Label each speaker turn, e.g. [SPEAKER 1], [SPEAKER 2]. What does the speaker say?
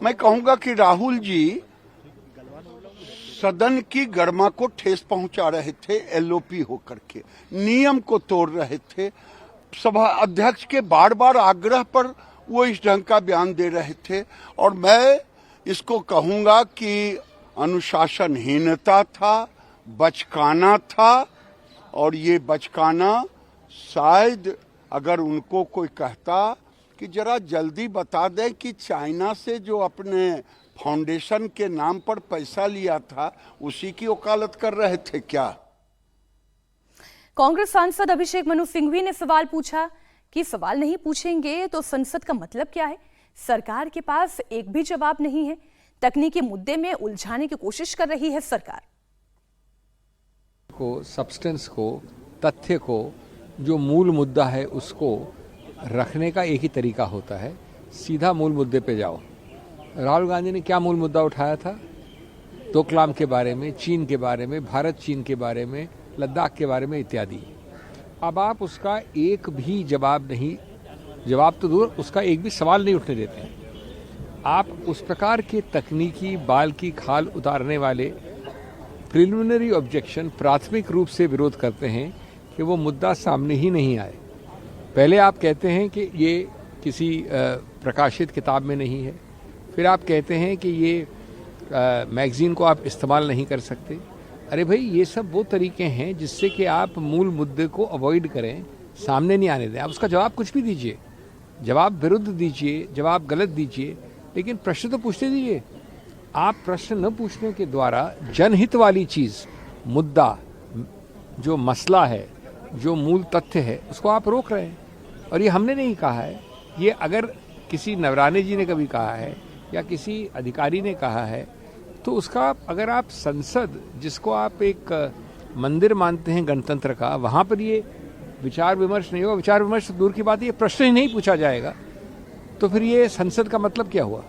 [SPEAKER 1] मैं कहूंगा कि राहुल जी सदन की गरिमा को ठेस पहुंचा रहे थे एलओपी होकर के, नियम को तोड़ रहे थे। सभा अध्यक्ष के बार बार आग्रह पर वो इस ढंग का बयान दे रहे थे और मैं इसको कहूंगा कि अनुशासनहीनता था, बचकाना था और ये बचकाना शायद अगर उनको कोई कहता कि जरा जल्दी बता दें कि चाइना से जो अपने फाउंडेशन के नाम पर पैसा लिया था उसी की वकालत कर रहे थे क्या।
[SPEAKER 2] कांग्रेस सांसद अभिषेक मनु सिंघवी ने सवाल पूछा कि सवाल नहीं पूछेंगे तो संसद का मतलब क्या है। सरकार के पास एक भी जवाब नहीं है। तकनीकी मुद्दे में उलझाने की कोशिश कर रही है सरकार
[SPEAKER 3] को, सब्सटेंस को, तथ्य को, जो मूल मुद्दा है उसको रखने का एक ही तरीका होता है, सीधा मूल मुद्दे पे जाओ। राहुल गांधी ने क्या मूल मुद्दा उठाया था? डोकलाम के बारे में, चीन के बारे में, भारत चीन के बारे में, लद्दाख के बारे में इत्यादि। अब आप उसका एक भी जवाब नहीं, जवाब तो दूर, उसका एक भी सवाल नहीं उठने देते हैं। आप उस प्रकार के तकनीकी बाल की खाल उतारने वाले प्रिलिमिनरी ऑब्जेक्शन प्राथमिक रूप से विरोध करते हैं कि वो मुद्दा सामने ही नहीं आए। पहले आप कहते हैं कि ये किसी प्रकाशित किताब में नहीं है, फिर आप कहते हैं कि ये मैगजीन को आप इस्तेमाल नहीं कर सकते। अरे भाई, ये सब वो तरीके हैं जिससे कि आप मूल मुद्दे को अवॉइड करें, सामने नहीं आने दें। आप उसका जवाब कुछ भी दीजिए, जवाब विरुद्ध दीजिए, जवाब गलत दीजिए, लेकिन प्रश्न तो पूछते दीजिए। आप प्रश्न न पूछने के द्वारा जनहित वाली चीज़, मुद्दा, जो मसला है, जो मूल तथ्य है, उसको आप रोक रहे हैं। और ये हमने नहीं कहा है, ये अगर किसी नवराने जी ने कभी कहा है या किसी अधिकारी ने कहा है तो उसका अगर आप संसद, जिसको आप एक मंदिर मानते हैं गणतंत्र का, वहाँ पर ये विचार विमर्श नहीं होगा। विचार विमर्श दूर की बात है, ये प्रश्न ही नहीं पूछा जाएगा तो फिर ये संसद का मतलब क्या हुआ?